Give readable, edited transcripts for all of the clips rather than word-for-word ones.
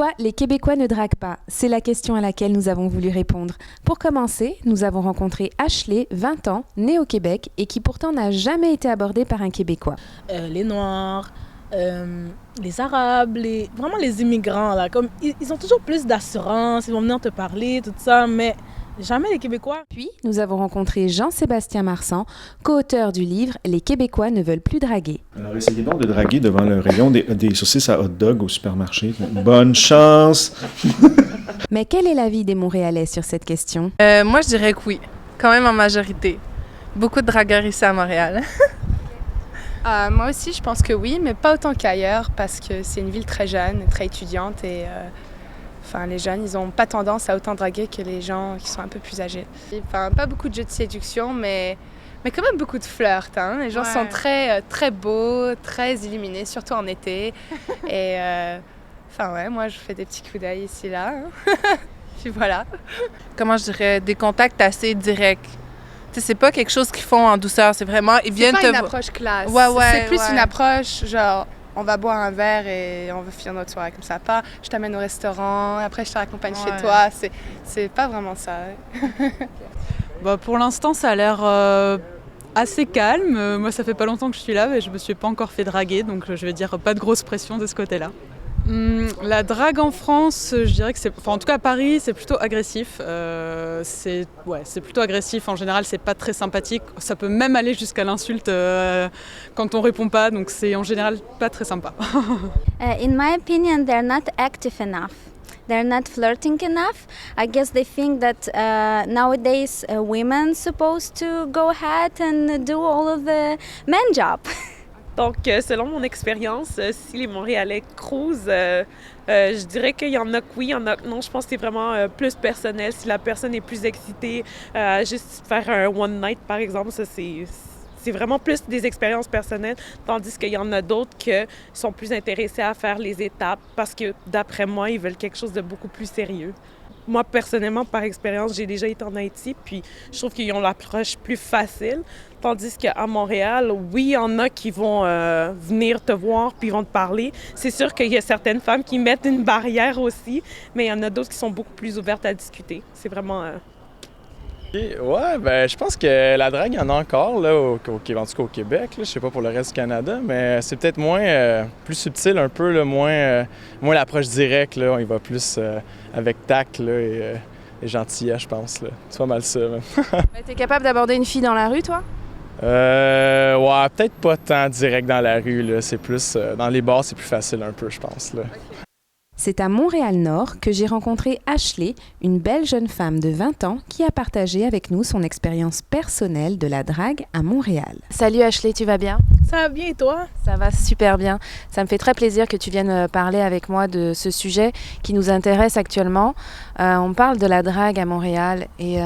Pourquoi les Québécois ne draguent pas? C'est la question à laquelle nous avons voulu répondre. Pour commencer, nous avons rencontré Ashley, 20 ans, née au Québec et qui pourtant n'a jamais été abordée par un Québécois. Les Noirs, les Arabes, vraiment les immigrants, là, comme, ils ont toujours plus d'assurance, ils vont venir te parler, tout ça, mais jamais les Québécois. Puis, nous avons rencontré Jean-Sébastien Marsan, co-auteur du livre « Les Québécois ne veulent plus draguer ». Alors, essayez donc de draguer devant le rayon des saucisses à hot dog au supermarché. Bonne chance! Mais quel est l'avis des Montréalais sur cette question? Moi, je dirais que oui, quand même en majorité. Beaucoup de dragueurs ici à Montréal. Moi aussi, je pense que oui, mais pas autant qu'ailleurs parce que c'est une ville très jeune, très étudiante et les jeunes, ils n'ont pas tendance à autant draguer que les gens qui sont un peu plus âgés. Pas beaucoup de jeux de séduction, mais quand même beaucoup de flirt. Hein. Les gens sont très, très beaux, très illuminés, surtout en été. Et moi, je fais des petits coups d'œil ici, là. Hein. Puis voilà. Comment je dirais, des contacts assez directs. T'sais, c'est pas quelque chose qu'ils font en douceur, c'est vraiment, ils viennent te... C'est pas une approche classe. C'est plus une approche, genre, on va boire un verre et on va finir notre soirée comme ça. Pas, je t'amène au restaurant, après je te raccompagne chez toi. C'est pas vraiment ça. Pour l'instant, ça a l'air assez calme. Moi, ça fait pas longtemps que je suis là, mais je me suis pas encore fait draguer, donc je vais dire pas de grosse pression de ce côté-là. La drague en France, je dirais que en tout cas à Paris, c'est plutôt agressif. C'est plutôt agressif. En général, c'est pas très sympathique. Ça peut même aller jusqu'à l'insulte quand on répond pas. Donc c'est en général pas très sympa. In my opinion, they're not active enough. They're not flirting enough. I guess they think that nowadays women supposed to go ahead and do all of the men job. Donc, selon mon expérience, si les Montréalais cruisent, je dirais qu'il y en a que oui, il y en a que non. Je pense que c'est vraiment plus personnel. Si la personne est plus excitée à juste faire un one night, par exemple, ça c'est vraiment plus des expériences personnelles, tandis qu'il y en a d'autres qui sont plus intéressés à faire les étapes parce que, d'après moi, ils veulent quelque chose de beaucoup plus sérieux. Moi, personnellement, par expérience, j'ai déjà été en Haïti, puis je trouve qu'ils ont l'approche plus facile. Tandis qu'à Montréal, oui, il y en a qui vont venir te voir puis vont te parler. C'est sûr qu'il y a certaines femmes qui mettent une barrière aussi, mais il y en a d'autres qui sont beaucoup plus ouvertes à discuter. C'est vraiment... je pense que la drague, il y en a encore, là, en tout cas au Québec. Là, je sais pas pour le reste du Canada, mais c'est peut-être moins, plus subtil un peu, là, moins l'approche directe. Là, on y va plus avec tact là, et gentillesse, je pense. Là. C'est pas mal ça. T'es capable d'aborder une fille dans la rue, toi? Peut-être pas tant direct dans la rue. Là. C'est plus, dans les bars, c'est plus facile un peu, je pense. Là. C'est à Montréal-Nord que j'ai rencontré Ashley, une belle jeune femme de 20 ans qui a partagé avec nous son expérience personnelle de la drague à Montréal. Salut Ashley, tu vas bien? Ça va bien et toi? Ça va super bien. Ça me fait très plaisir que tu viennes parler avec moi de ce sujet qui nous intéresse actuellement. On parle de la drague à Montréal et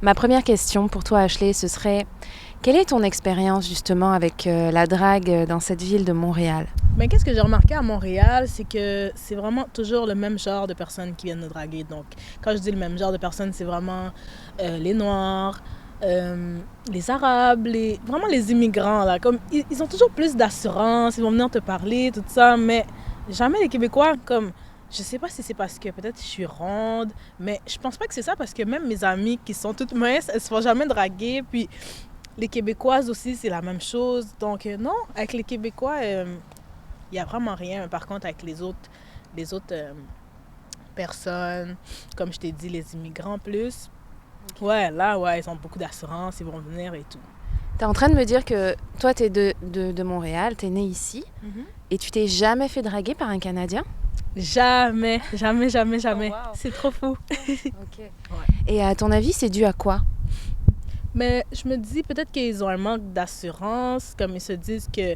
ma première question pour toi Ashley, ce serait... Quelle est ton expérience justement avec la drague dans cette ville de Montréal? Mais qu'est-ce que j'ai remarqué à Montréal, c'est que c'est vraiment toujours le même genre de personnes qui viennent nous draguer. Donc, quand je dis le même genre de personnes, c'est vraiment les Noirs, les Arabes, vraiment les immigrants. Là. Comme, ils ont toujours plus d'assurance, ils vont venir te parler, tout ça, mais jamais les Québécois, comme... Je sais pas si c'est parce que peut-être je suis ronde, mais je pense pas que c'est ça parce que même mes amies qui sont toutes minces, elles se font jamais draguer, puis... Les Québécoises aussi, c'est la même chose. Donc, non, avec les Québécois, il n'y a vraiment rien. Par contre, avec les autres personnes, comme je t'ai dit, les immigrants plus, ils ont beaucoup d'assurance, ils vont venir et tout. Tu es en train de me dire que toi, tu es de Montréal, tu es née ici, et tu t'es jamais fait draguer par un Canadien? Jamais. Oh, wow. C'est trop fou. Okay. Ouais. Et à ton avis, c'est dû à quoi? Mais je me dis peut-être qu'ils ont un manque d'assurance, comme ils se disent que...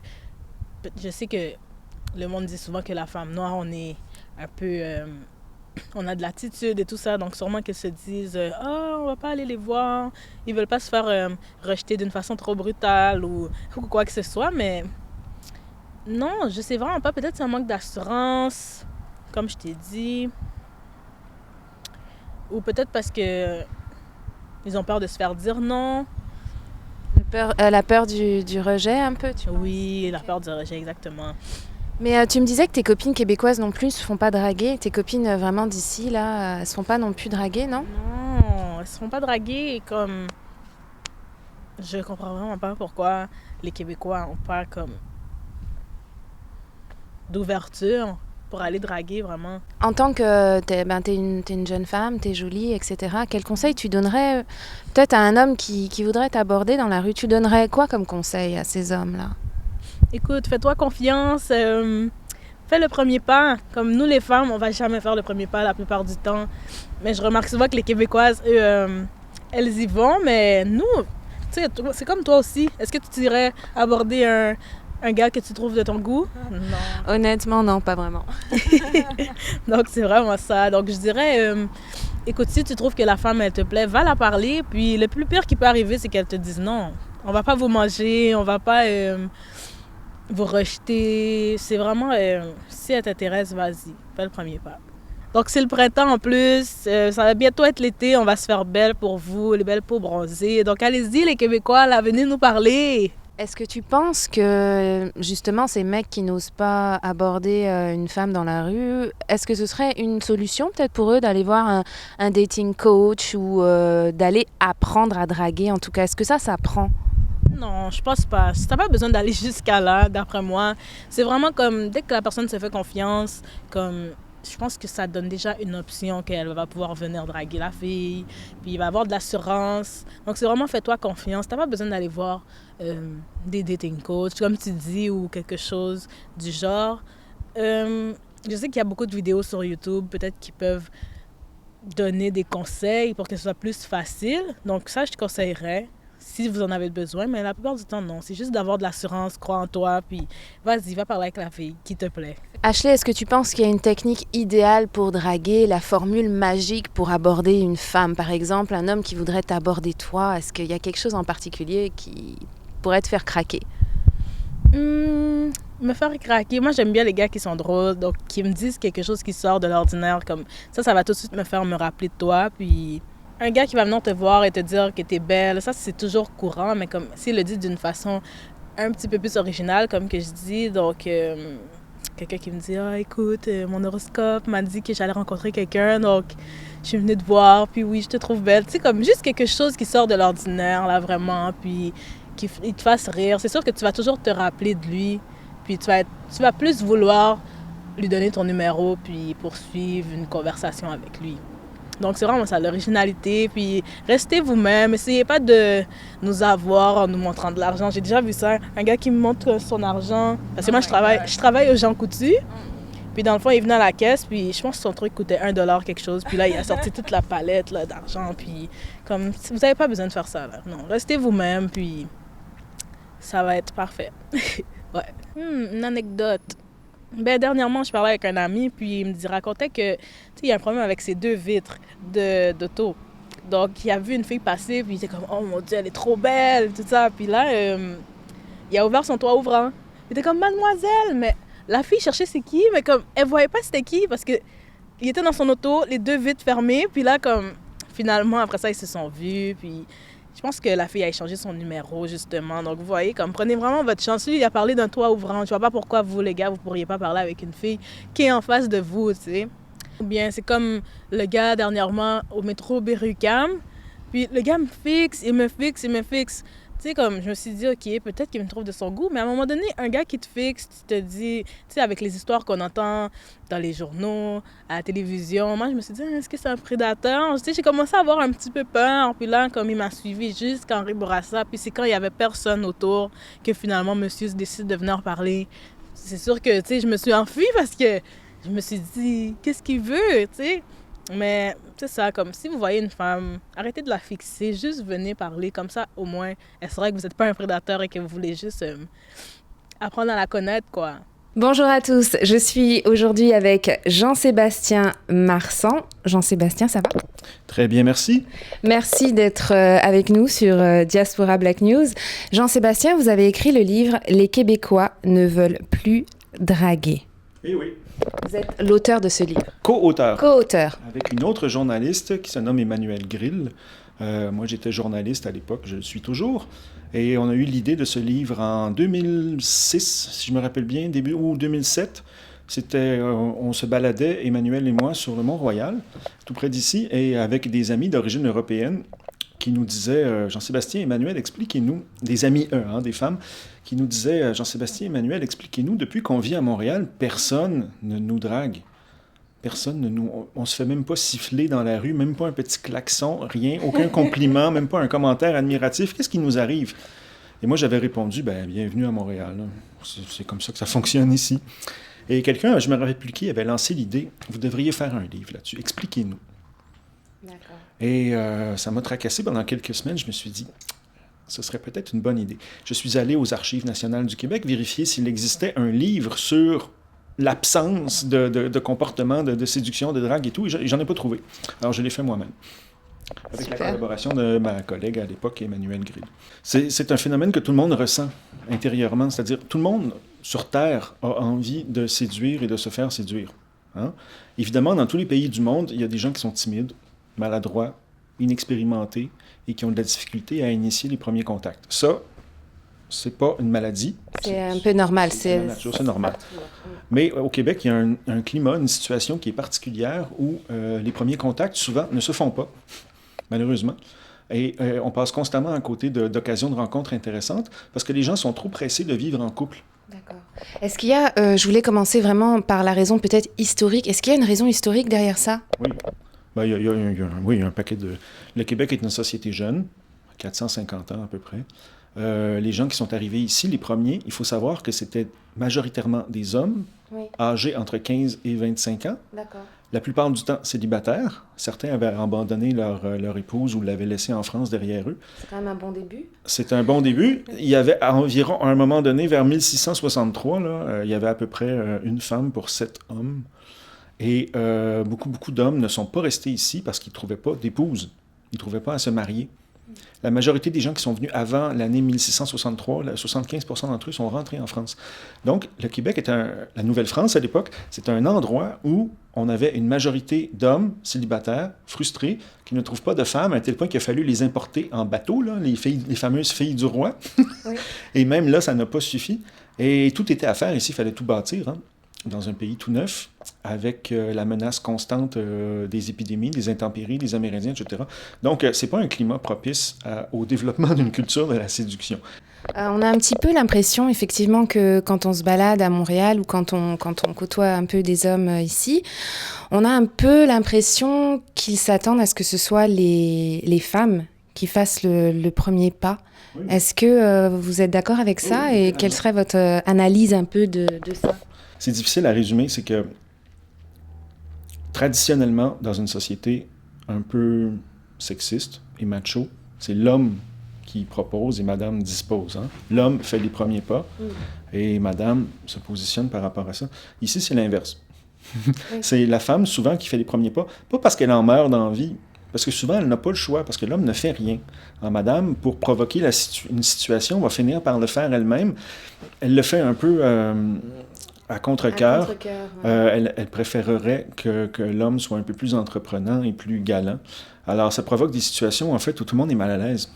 Je sais que le monde dit souvent que la femme noire, on est un peu... on a de l'attitude et tout ça, donc sûrement qu'ils se disent « on va pas aller les voir ». Ils veulent pas se faire rejeter d'une façon trop brutale ou quoi que ce soit, mais... Non, je sais vraiment pas. Peut-être c'est un manque d'assurance, comme je t'ai dit. Ou peut-être parce que... Ils ont peur de se faire dire non. La peur du rejet un peu, tu vois? Oui, la peur du rejet, exactement. Mais tu me disais que tes copines québécoises non plus ne se font pas draguer. Tes copines vraiment d'ici, là, elles ne se font pas non plus draguer, non? Non, elles se font pas draguer comme... Je comprends vraiment pas pourquoi les Québécois ont pas comme d'ouverture pour aller draguer vraiment. En tant que t'es une jeune femme, t'es jolie, etc., quel conseil tu donnerais peut-être à un homme qui voudrait t'aborder dans la rue? Tu donnerais quoi comme conseil à ces hommes-là? Écoute, fais-toi confiance, fais le premier pas. Comme nous les femmes, on va jamais faire le premier pas la plupart du temps. Mais je remarque souvent que les Québécoises, eux, elles y vont, mais nous, tu sais, c'est comme toi aussi. Est-ce que tu irais aborder un gars que tu trouves de ton goût? Non. Honnêtement, non, pas vraiment. Donc, c'est vraiment ça. Donc, je dirais, écoute, si tu trouves que la femme, elle te plaît, va la parler. Puis, le plus pire qui peut arriver, c'est qu'elle te dise non. On va pas vous manger, on va pas vous rejeter. C'est vraiment, si elle t'intéresse, vas-y, fais le premier pas. Donc, c'est le printemps en plus. Ça va bientôt être l'été. On va se faire belle pour vous, les belles peaux bronzées. Donc, allez-y, les Québécois, là, venez nous parler. Est-ce que tu penses que, justement, ces mecs qui n'osent pas aborder une femme dans la rue, est-ce que ce serait une solution peut-être pour eux d'aller voir un dating coach ou d'aller apprendre à draguer? En tout cas, est-ce que ça s'apprend? Non, je pense pas. Si t'as pas besoin d'aller jusqu'à là, d'après moi, c'est vraiment comme, dès que la personne se fait confiance, comme... Je pense que ça donne déjà une option qu'elle va pouvoir venir draguer la fille, puis il va avoir de l'assurance. Donc, c'est vraiment fais-toi confiance. Tu n'as pas besoin d'aller voir des dating coachs, comme tu dis, ou quelque chose du genre. Je sais qu'il y a beaucoup de vidéos sur YouTube, peut-être qui peuvent donner des conseils pour que ce soit plus facile. Donc, ça, je te conseillerais si vous en avez besoin, mais la plupart du temps, non. C'est juste d'avoir de l'assurance, crois en toi, puis vas-y, va parler avec la fille qui te plaît. Ashley, est-ce que tu penses qu'il y a une technique idéale pour draguer, la formule magique pour aborder une femme? Par exemple, un homme qui voudrait t'aborder toi, est-ce qu'il y a quelque chose en particulier qui pourrait te faire craquer? Me faire craquer. Moi, j'aime bien les gars qui sont drôles, donc qui me disent quelque chose qui sort de l'ordinaire. Comme ça va tout de suite me faire me rappeler de toi, puis... Un gars qui va venir te voir et te dire que t'es belle, ça c'est toujours courant, mais comme s'il le dit d'une façon un petit peu plus originale, comme que je dis, donc quelqu'un qui me dit « Ah, écoute, mon horoscope m'a dit que j'allais rencontrer quelqu'un, donc je suis venue te voir, puis oui, je te trouve belle. » Tu sais, comme juste quelque chose qui sort de l'ordinaire, là, vraiment, puis qu'il te fasse rire. C'est sûr que tu vas toujours te rappeler de lui, puis tu vas plus vouloir lui donner ton numéro, puis poursuivre une conversation avec lui. Donc, c'est vraiment ça, l'originalité. Puis, restez vous-même. Essayez pas de nous avoir en nous montrant de l'argent. J'ai déjà vu ça. Un gars qui me montre son argent. Parce que moi, je travaille au Jean Coutu. Puis, dans le fond, il venait à la caisse. Puis, je pense que son truc coûtait $1 quelque chose. Puis là, il a sorti toute la palette là, d'argent. Puis, comme, vous n'avez pas besoin de faire ça. Là. Non, restez vous-même. Puis, ça va être parfait. Ouais. Une anecdote. Ben, dernièrement, je parlais avec un ami, puis il me racontait que, tu sais, il y a un problème avec ses 2 vitres d'auto. Donc, il a vu une fille passer, puis il était comme, oh mon Dieu, elle est trop belle, tout ça. Puis là, il a ouvert son toit ouvrant. Il était comme, mademoiselle, mais la fille cherchait c'est qui, mais comme, elle voyait pas c'était qui, parce que il était dans son auto, les 2 vitres fermées, puis là, comme, finalement, après ça, ils se sont vus, puis... Je pense que la fille a échangé son numéro, justement. Donc, vous voyez, comme prenez vraiment votre chance. Lui, il a parlé d'un toit ouvrant. Je vois pas pourquoi vous, les gars, vous pourriez pas parler avec une fille qui est en face de vous, tu sais. Ou bien, c'est comme le gars, dernièrement, au métro Berry-UQAM. Puis, le gars me fixe. Tu sais, comme, je me suis dit, OK, peut-être qu'il me trouve de son goût. Mais à un moment donné, un gars qui te fixe, tu te dis... Tu sais, avec les histoires qu'on entend dans les journaux, à la télévision, moi, je me suis dit, est-ce que c'est un prédateur? Tu sais, j'ai commencé à avoir un petit peu peur. Puis là, comme il m'a suivi jusqu'à Henri Bourassa, puis c'est quand il y avait personne autour que finalement, monsieur décide de venir parler. C'est sûr que, tu sais, je me suis enfuie parce que je me suis dit, qu'est-ce qu'il veut, tu sais? Mais c'est ça, comme si vous voyez une femme, arrêtez de la fixer, juste venez parler, comme ça au moins, elle saura que vous n'êtes pas un prédateur et que vous voulez juste apprendre à la connaître, quoi. Bonjour à tous, je suis aujourd'hui avec Jean-Sébastien Marsan. Jean-Sébastien, ça va? Très bien, merci. Merci d'être avec nous sur Diaspora Black News. Jean-Sébastien, vous avez écrit le livre « Les Québécois ne veulent plus draguer ». Eh oui. Vous êtes l'auteur de ce livre. Co-auteur. Co-auteur. Avec une autre journaliste qui se nomme Emmanuelle Grill. Moi, j'étais journaliste à l'époque, je le suis toujours. Et on a eu l'idée de ce livre en 2006, si je me rappelle bien, début ou 2007. C'était, on se baladait, Emmanuel et moi, sur le Mont-Royal, tout près d'ici, et avec des amis d'origine européenne qui nous disaient, Jean-Sébastien, Emmanuel, expliquez-nous, des amis, des femmes, qui nous disaient, Jean-Sébastien, Emmanuel, expliquez-nous, depuis qu'on vit à Montréal, personne ne nous drague. Personne ne nous... On se fait même pas siffler dans la rue, même pas un petit klaxon, rien, aucun compliment, même pas un commentaire admiratif. Qu'est-ce qui nous arrive? Et moi, j'avais répondu, bienvenue à Montréal. C'est comme ça que ça fonctionne ici. Et quelqu'un, je me rappelle plus qui, avait lancé l'idée, vous devriez faire un livre là-dessus, expliquez-nous. D'accord. Et ça m'a tracassé pendant quelques semaines. Je me suis dit, ce serait peut-être une bonne idée. Je suis allé aux Archives nationales du Québec vérifier s'il existait un livre sur l'absence de comportement, de séduction, de drague et tout, et j'en ai pas trouvé. Alors, je l'ai fait moi-même. Avec Super. La collaboration de ma collègue à l'époque, Emmanuel Grill. C'est un phénomène que tout le monde ressent intérieurement, c'est-à-dire tout le monde sur Terre a envie de séduire et de se faire séduire. Hein? Évidemment, dans tous les pays du monde, il y a des gens qui sont timides, maladroits, inexpérimentés et qui ont de la difficulté à initier les premiers contacts. Ça, c'est pas une maladie. C'est un peu normal. C'est la nature, c'est normal. Mais au Québec, il y a un climat, une situation qui est particulière où les premiers contacts, souvent, ne se font pas, malheureusement. Et on passe constamment à côté d'occasions de rencontres intéressantes parce que les gens sont trop pressés de vivre en couple. D'accord. Est-ce qu'il y a, je voulais commencer vraiment par la raison peut-être historique, est-ce qu'il y a une raison historique derrière ça? Oui. Il y a un paquet de... Le Québec est une société jeune, 450 ans à peu près. Les gens qui sont arrivés ici, les premiers, il faut savoir que c'était majoritairement des hommes âgés entre 15 et 25 ans. D'accord. La plupart du temps célibataires. Certains avaient abandonné leur épouse ou l'avaient laissée en France derrière eux. C'est quand même un bon début. C'est un bon début. Il y avait environ, à un moment donné, vers 1663, il y avait à peu près une femme pour 7 hommes. Et beaucoup d'hommes ne sont pas restés ici parce qu'ils ne trouvaient pas d'épouse. Ils ne trouvaient pas à se marier. La majorité des gens qui sont venus avant l'année 1663, 75% d'entre eux sont rentrés en France. Donc, le Québec la Nouvelle-France à l'époque, c'est un endroit où on avait une majorité d'hommes célibataires, frustrés, qui ne trouvent pas de femmes, à tel point qu'il a fallu les importer en bateau, les fameuses filles du roi. Oui. Et même là, ça n'a pas suffi. Et tout était à faire ici, il fallait tout bâtir, dans un pays tout neuf, avec la menace constante des épidémies, des intempéries, des Amérindiens, etc. Donc, c'est pas un climat propice au développement d'une culture de la séduction. On a un petit peu l'impression, effectivement, que quand on se balade à Montréal ou quand on côtoie un peu des hommes ici, on a un peu l'impression qu'ils s'attendent à ce que ce soit les femmes qui fassent le premier pas. Oui. Est-ce que vous êtes d'accord avec ça? Et quelle serait votre analyse un peu de ça? C'est difficile à résumer, c'est que traditionnellement, dans une société un peu sexiste et macho, c'est l'homme qui propose et madame dispose. L'homme fait les premiers pas et madame se positionne par rapport à ça. Ici, c'est l'inverse. C'est la femme, souvent, qui fait les premiers pas, pas parce qu'elle en meurt d'envie, parce que souvent, elle n'a pas le choix, parce que l'homme ne fait rien. Madame, pour provoquer une situation, va finir par le faire elle-même. Elle le fait un peu... à contre-cœur, elle préférerait que l'homme soit un peu plus entreprenant et plus galant. Alors, ça provoque des situations, en fait, où tout le monde est mal à l'aise.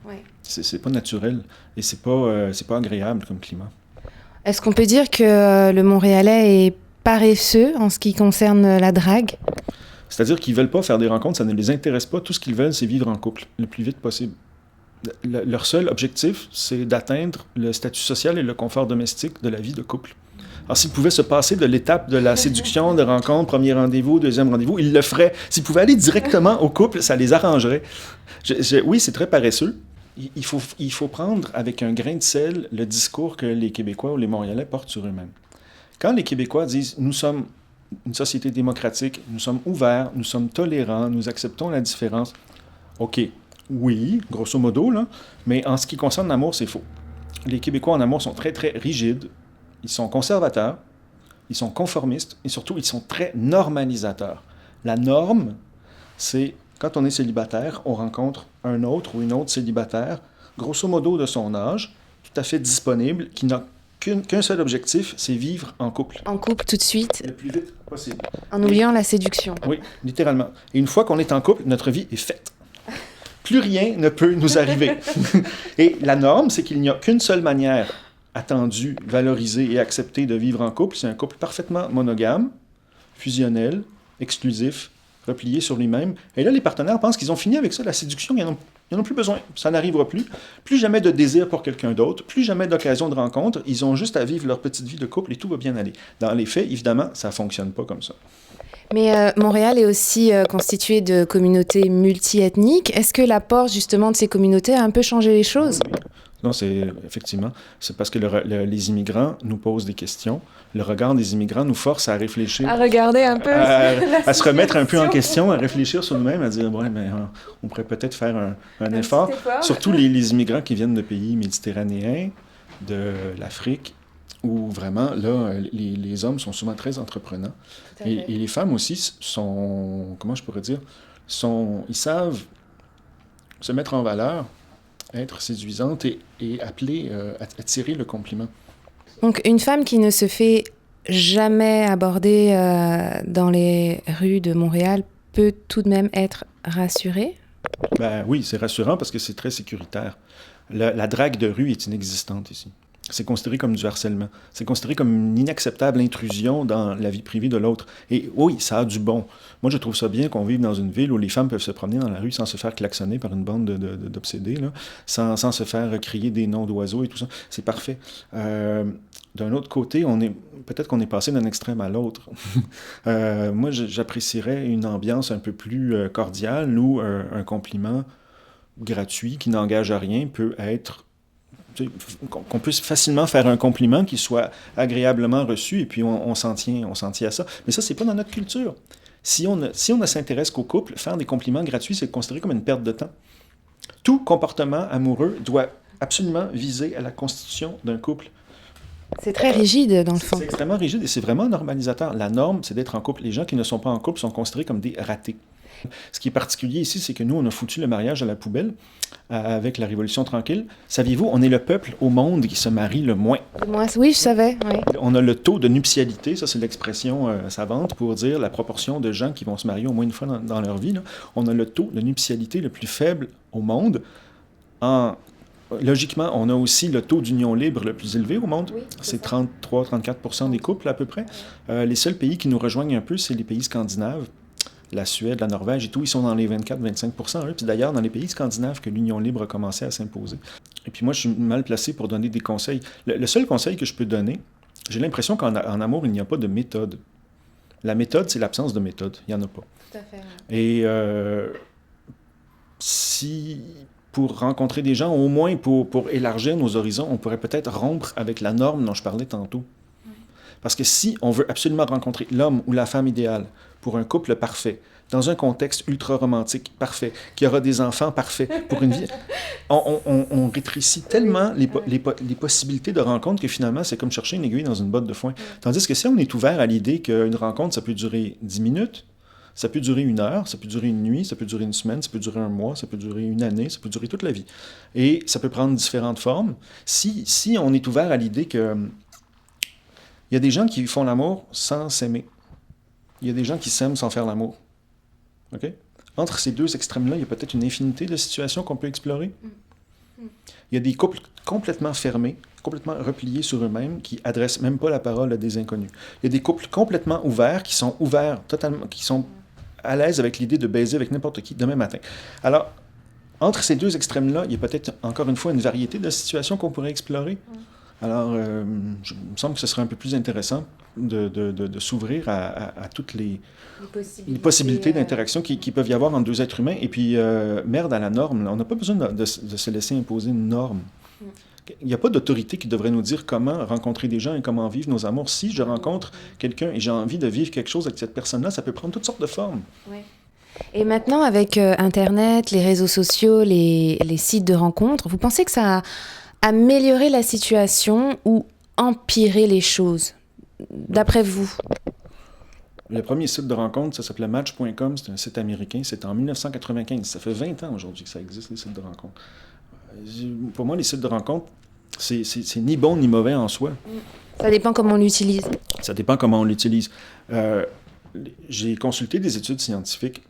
Oui. C'est pas naturel et c'est pas agréable comme climat. Est-ce qu'on peut dire que le Montréalais est paresseux en ce qui concerne la drague? C'est-à-dire qu'ils veulent pas faire des rencontres, ça ne les intéresse pas. Tout ce qu'ils veulent, c'est vivre en couple le plus vite possible. Leur seul objectif, c'est d'atteindre le statut social et le confort domestique de la vie de couple. Alors, s'ils pouvaient se passer de l'étape de la séduction, de rencontre, premier rendez-vous, deuxième rendez-vous, ils le feraient. S'ils pouvaient aller directement au couple, ça les arrangerait. Oui, c'est très paresseux. Il faut prendre avec un grain de sel le discours que les Québécois ou les Montréalais portent sur eux-mêmes. Quand les Québécois disent « nous sommes une société démocratique, nous sommes ouverts, nous sommes tolérants, nous acceptons la différence », OK, oui, grosso modo, mais en ce qui concerne l'amour, c'est faux. Les Québécois en amour sont très, très rigides. Ils sont conservateurs, ils sont conformistes et surtout, ils sont très normalisateurs. La norme, c'est quand on est célibataire, on rencontre un autre ou une autre célibataire, grosso modo de son âge, tout à fait disponible, qui n'a qu'un seul objectif, c'est vivre en couple. En couple tout de suite. Le plus vite possible. En oubliant la séduction. Oui, littéralement. Et une fois qu'on est en couple, notre vie est faite. plus rien ne peut nous arriver. Et la norme, c'est qu'il n'y a qu'une seule manière attendue, valorisée et acceptée de vivre en couple. C'est un couple parfaitement monogame, fusionnel, exclusif, replié sur lui-même. Et là, les partenaires pensent qu'ils ont fini avec ça. La séduction, ils n'en ont plus besoin. Ça n'arrivera plus. Plus jamais de désir pour quelqu'un d'autre, plus jamais d'occasion de rencontre. Ils ont juste à vivre leur petite vie de couple et tout va bien aller. Dans les faits, évidemment, ça ne fonctionne pas comme ça. Mais Montréal est aussi constitué de communautés multiethniques. Est-ce que l'apport justement de ces communautés a un peu changé les choses? Oui. Non, effectivement, c'est parce que les immigrants nous posent des questions. Le regard des immigrants nous force à réfléchir. À regarder un peu. À se remettre un peu en question, à réfléchir sur nous-mêmes, à dire, ouais, mais on pourrait peut-être faire un effort. Surtout les immigrants qui viennent de pays méditerranéens, de l'Afrique, où vraiment, là, les hommes sont souvent très entreprenants. Et les femmes aussi sont, comment je pourrais dire, ils savent se mettre en valeur, être séduisante et appeler, attirer le compliment. Donc, une femme qui ne se fait jamais aborder dans les rues de Montréal peut tout de même être rassurée? Ben oui, c'est rassurant parce que c'est très sécuritaire. La drague de rue est inexistante ici. C'est considéré comme du harcèlement. C'est considéré comme une inacceptable intrusion dans la vie privée de l'autre. Et oui, ça a du bon. Moi, je trouve ça bien qu'on vive dans une ville où les femmes peuvent se promener dans la rue sans se faire klaxonner par une bande d'obsédés, là, sans se faire crier des noms d'oiseaux et tout ça. C'est parfait. D'un autre côté, peut-être qu'on est passé d'un extrême à l'autre. Moi, j'apprécierais une ambiance un peu plus cordiale où un compliment gratuit qui n'engage à rien peut être qu'on puisse facilement faire un compliment qui soit agréablement reçu et puis on s'en tient à ça. Mais ça, c'est pas dans notre culture. Si on ne s'intéresse qu'au couple, faire des compliments gratuits, c'est considéré comme une perte de temps. Tout comportement amoureux doit absolument viser à la constitution d'un couple. C'est très rigide, dans le fond. C'est extrêmement rigide et c'est vraiment normalisateur. La norme, c'est d'être en couple. Les gens qui ne sont pas en couple sont considérés comme des ratés. Ce qui est particulier ici, c'est que nous, on a foutu le mariage à la poubelle avec la Révolution tranquille. Saviez-vous, on est le peuple au monde qui se marie le moins. Oui, je savais. Oui. On a le taux de nuptialité, ça c'est l'expression savante pour dire la proportion de gens qui vont se marier au moins une fois dans leur vie. Là. On a le taux de nuptialité le plus faible au monde. Logiquement, on a aussi le taux d'union libre le plus élevé au monde. Oui, c'est 33-34% des couples à peu près. Les seuls pays qui nous rejoignent un peu, c'est les pays scandinaves. La Suède, la Norvège et tout, ils sont dans les 24-25%. Puis d'ailleurs, dans les pays scandinaves que l'union libre a commencé à s'imposer. Et puis moi, je suis mal placé pour donner des conseils. Le seul conseil que je peux donner, j'ai l'impression qu'en amour, il n'y a pas de méthode. La méthode, c'est l'absence de méthode. Il n'y en a pas. Tout à fait. Et si, pour rencontrer des gens, au moins pour élargir nos horizons, on pourrait peut-être rompre avec la norme dont je parlais tantôt. Parce que si on veut absolument rencontrer l'homme ou la femme idéale pour un couple parfait, dans un contexte ultra-romantique parfait, qui aura des enfants parfaits pour une vie, on rétrécit tellement les possibilités de rencontre que finalement, c'est comme chercher une aiguille dans une botte de foin. Tandis que si on est ouvert à l'idée qu'une rencontre, ça peut durer 10 minutes, ça peut durer 1 heure, ça peut durer une nuit, ça peut durer 1 semaine, ça peut durer 1 mois, ça peut durer 1 année, ça peut durer toute la vie. Et ça peut prendre différentes formes. Si on est ouvert à l'idée que il y a des gens qui font l'amour sans s'aimer. Il y a des gens qui s'aiment sans faire l'amour. OK? Entre ces deux extrêmes-là, il y a peut-être une infinité de situations qu'on peut explorer. Il y a des couples complètement fermés, complètement repliés sur eux-mêmes, qui adressent même pas la parole à des inconnus. Il y a des couples complètement ouverts, qui sont ouverts totalement, qui sont à l'aise avec l'idée de baiser avec n'importe qui demain matin. Alors, entre ces deux extrêmes-là, il y a peut-être encore une fois une variété de situations qu'on pourrait explorer. Alors, il me semble que ce serait un peu plus intéressant de s'ouvrir à toutes les possibilités d'interaction qui peuvent y avoir entre deux êtres humains. Et puis, merde à la norme. Là. On n'a pas besoin de se laisser imposer une norme. Il n'y a pas d'autorité qui devrait nous dire comment rencontrer des gens et comment vivre nos amours. Si je rencontre quelqu'un et j'ai envie de vivre quelque chose avec cette personne-là, ça peut prendre toutes sortes de formes. Oui. Et maintenant, avec Internet, les réseaux sociaux, les sites de rencontres, vous pensez que ça a amélioré la situation ou empirer les choses, d'après vous? Le premier site de rencontre, ça s'appelait Match.com, c'est un site américain, c'était en 1995. Ça fait 20 ans aujourd'hui que ça existe, les sites de rencontre. Pour moi, les sites de rencontre, c'est ni bon ni mauvais en soi. Ça dépend comment on l'utilise. Ça dépend comment on l'utilise. j'ai consulté des études scientifiques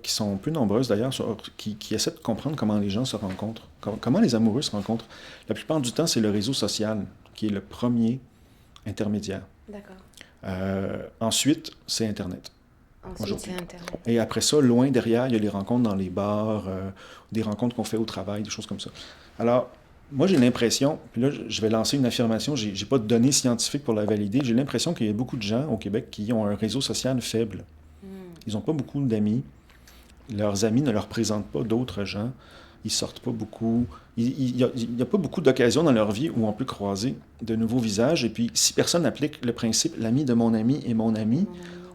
qui sont peu nombreuses d'ailleurs, qui essaient de comprendre comment les gens se rencontrent, comment les amoureux se rencontrent. La plupart du temps, c'est le réseau social qui est le premier intermédiaire. D'accord. Ensuite, c'est Internet. Ensuite, c'est Internet. Et après ça, loin derrière, il y a les rencontres dans les bars, des rencontres qu'on fait au travail, des choses comme ça. Alors, moi, j'ai l'impression, puis là, je vais lancer une affirmation, j'ai pas de données scientifiques pour la valider, j'ai l'impression qu'il y a beaucoup de gens au Québec qui ont un réseau social faible. Ils n'ont pas beaucoup d'amis. Leurs amis ne leur présentent pas d'autres gens. Ils sortent pas beaucoup. Il y a pas beaucoup d'occasions dans leur vie où on peut croiser de nouveaux visages. Et puis, si personne n'applique le principe « l'ami de mon ami est mon ami »,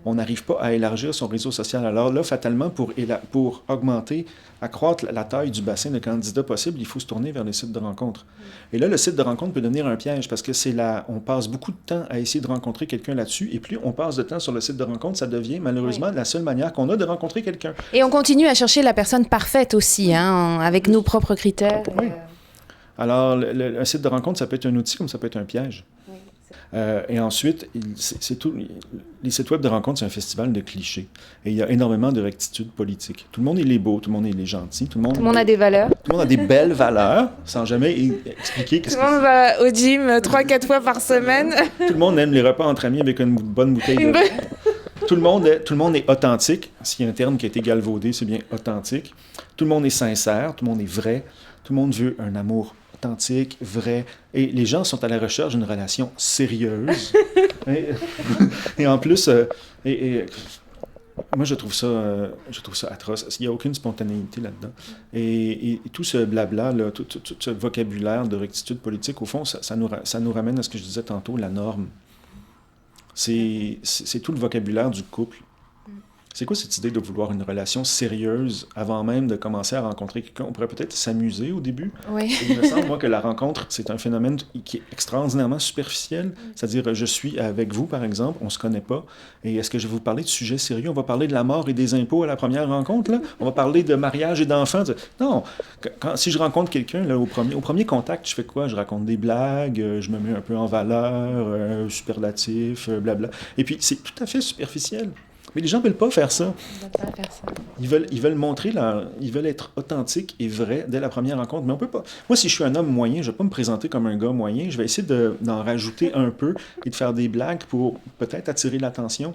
on n'arrive pas à élargir son réseau social. Alors là, fatalement, pour augmenter, accroître la taille du bassin de candidats possible, il faut se tourner vers les sites de rencontres. Et là, le site de rencontre peut devenir un piège parce que on passe beaucoup de temps à essayer de rencontrer quelqu'un là-dessus. Et plus on passe de temps sur le site de rencontre, ça devient malheureusement la seule manière qu'on a de rencontrer quelqu'un. Et on continue à chercher la personne parfaite aussi, avec nos propres critères. Oui. Alors, un site de rencontre, ça peut être un outil comme ça peut être un piège. Et ensuite, les sites web de rencontre, c'est un festival de clichés. Et il y a énormément de rectitude politique. Tout le monde est beau, tout le monde est gentil, tout le monde a des valeurs. Tout le monde a des belles valeurs, sans jamais expliquer qu'est-ce que c'est. Tout le monde va au gym 3-4 fois par semaine. Tout le monde aime les repas entre amis avec une bonne bouteille de vin. Tout le monde est authentique. S'il y a un terme qui a été galvaudé, c'est bien authentique. Tout le monde est sincère, tout le monde est vrai. Tout le monde veut un amour authentique, vrai. Et les gens sont à la recherche d'une relation sérieuse. et en plus, moi, je trouve ça atroce. Il n'y a aucune spontanéité là-dedans. Et tout ce blabla, là, tout ce vocabulaire de rectitude politique, au fond, ça nous ramène à ce que je disais tantôt, la norme. C'est tout le vocabulaire du couple. C'est quoi cette idée de vouloir une relation sérieuse avant même de commencer à rencontrer quelqu'un? On pourrait peut-être s'amuser au début. Oui. Et il me semble, moi, que la rencontre, c'est un phénomène qui est extraordinairement superficiel. C'est-à-dire, je suis avec vous, par exemple, on ne se connaît pas. Et est-ce que je vais vous parler de sujets sérieux? On va parler de la mort et des impôts à la première rencontre, là? On va parler de mariage et d'enfants. Non! Si je rencontre quelqu'un, là, au premier contact, je fais quoi? Je raconte des blagues, je me mets un peu en valeur, superlatif, blabla. Et puis, c'est tout à fait superficiel. Mais les gens ne veulent pas faire ça. Ils veulent montrer ils veulent être authentiques et vrais dès la première rencontre. Mais on peut pas. Moi, si je suis un homme moyen, je ne vais pas me présenter comme un gars moyen. Je vais essayer d'en rajouter un peu et de faire des blagues pour peut-être attirer l'attention.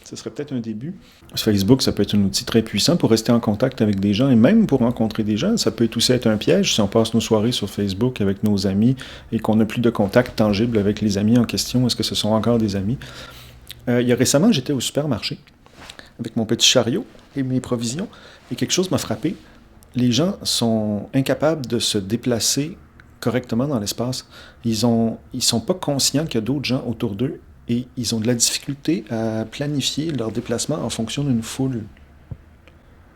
Ce serait peut-être un début. Facebook, ça peut être un outil très puissant pour rester en contact avec des gens et même pour rencontrer des gens. Ça peut aussi être un piège si on passe nos soirées sur Facebook avec nos amis et qu'on n'a plus de contact tangible avec les amis en question. Est-ce que ce sont encore des amis? Il y a récemment, j'étais au supermarché avec mon petit chariot et mes provisions, et quelque chose m'a frappé. Les gens sont incapables de se déplacer correctement dans l'espace. Ils sont pas conscients qu'il y a d'autres gens autour d'eux, et ils ont de la difficulté à planifier leur déplacement en fonction d'une foule.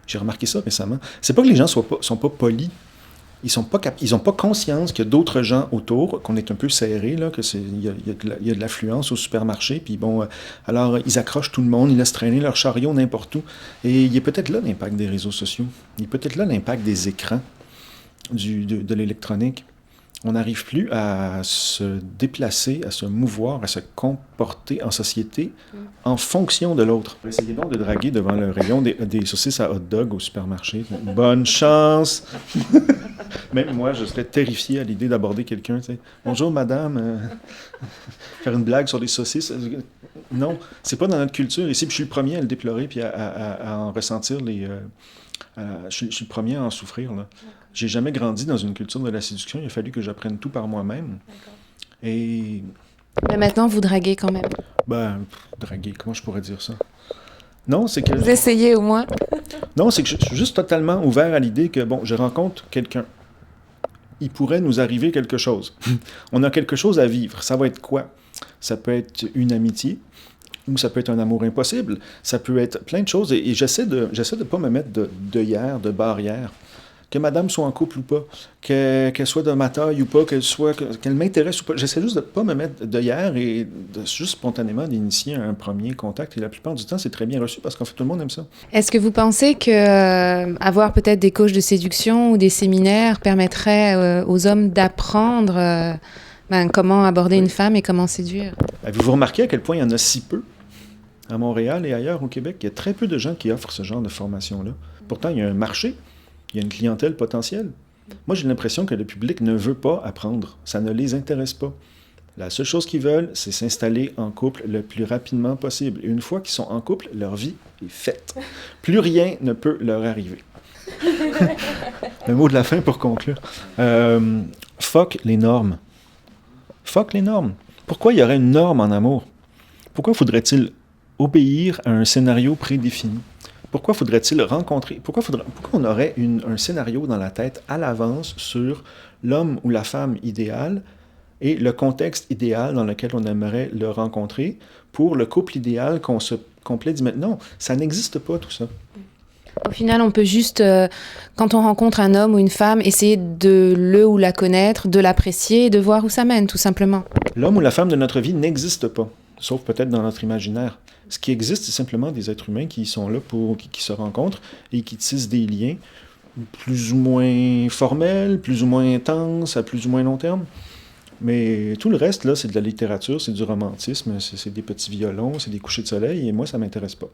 J'ai remarqué ça récemment. C'est pas que les gens sont pas polis. Ils n'ont pas conscience qu'il y a d'autres gens autour, qu'on est un peu serré, là, il y a de l'affluence au supermarché, puis bon, alors ils accrochent tout le monde, ils laissent traîner leur chariot n'importe où. Et il y a peut-être là l'impact des réseaux sociaux. Il y a peut-être là l'impact des écrans, de l'électronique. On n'arrive plus à se déplacer, à se mouvoir, à se comporter en société en fonction de l'autre. Essayez donc de draguer devant le rayon des saucisses à hot dog au supermarché. Bonne chance! Même moi, je serais terrifié à l'idée d'aborder quelqu'un. Tu sais. Bonjour, madame. Faire une blague sur les saucisses. Non, c'est pas dans notre culture ici. Puis je suis le premier à le déplorer puis à en ressentir je suis le premier à en souffrir. Là. J'ai jamais grandi dans une culture de la séduction. Il a fallu que j'apprenne tout par moi-même. Et... Mais maintenant, vous draguez quand même. Draguer, comment je pourrais dire ça? Non, c'est que... Vous essayez au moins? Non, c'est que je suis juste totalement ouvert à l'idée que, bon, je rencontre quelqu'un. Il pourrait nous arriver quelque chose. On a quelque chose à vivre. Ça va être quoi? Ça peut être une amitié, ou ça peut être un amour impossible. Ça peut être plein de choses. Et j'essaie de pas me mettre d'œillères, de barrières. Que madame soit en couple ou pas, qu'elle soit de ma taille ou pas, qu'elle m'intéresse ou pas. J'essaie juste de ne pas me mettre d'œillères et juste spontanément d'initier un premier contact. Et la plupart du temps, c'est très bien reçu parce qu'en fait, tout le monde aime ça. Est-ce que vous pensez que avoir peut-être des coachs de séduction ou des séminaires permettrait aux hommes d'apprendre comment aborder une femme et comment séduire? Avez-vous remarqué à quel point il y en a si peu? À Montréal et ailleurs au Québec, il y a très peu de gens qui offrent ce genre de formation-là. Pourtant, il y a un marché, il y a une clientèle potentielle. Moi, j'ai l'impression que le public ne veut pas apprendre. Ça ne les intéresse pas. La seule chose qu'ils veulent, c'est s'installer en couple le plus rapidement possible. Et une fois qu'ils sont en couple, leur vie est faite. Plus rien ne peut leur arriver. Le mot de la fin pour conclure. Fuck les normes. Fuck les normes. Pourquoi il y aurait une norme en amour? Pourquoi faudrait-il obéir à un scénario prédéfini? Pourquoi faudrait-il rencontrer... Pourquoi on aurait un scénario dans la tête à l'avance sur l'homme ou la femme idéale et le contexte idéal dans lequel on aimerait le rencontrer pour le couple idéal qu'on plaît d'y mettre? Non, ça n'existe pas tout ça. Au final, on peut juste, quand on rencontre un homme ou une femme, essayer de le ou la connaître, de l'apprécier et de voir où ça mène, tout simplement. L'homme ou la femme de notre vie n'existe pas, sauf peut-être dans notre imaginaire. Ce qui existe, c'est simplement des êtres humains qui sont là, qui se rencontrent et qui tissent des liens plus ou moins formels, plus ou moins intenses, à plus ou moins long terme. Mais tout le reste, là, c'est de la littérature, c'est du romantisme, c'est des petits violons, c'est des couchers de soleil, et moi, ça m'intéresse pas.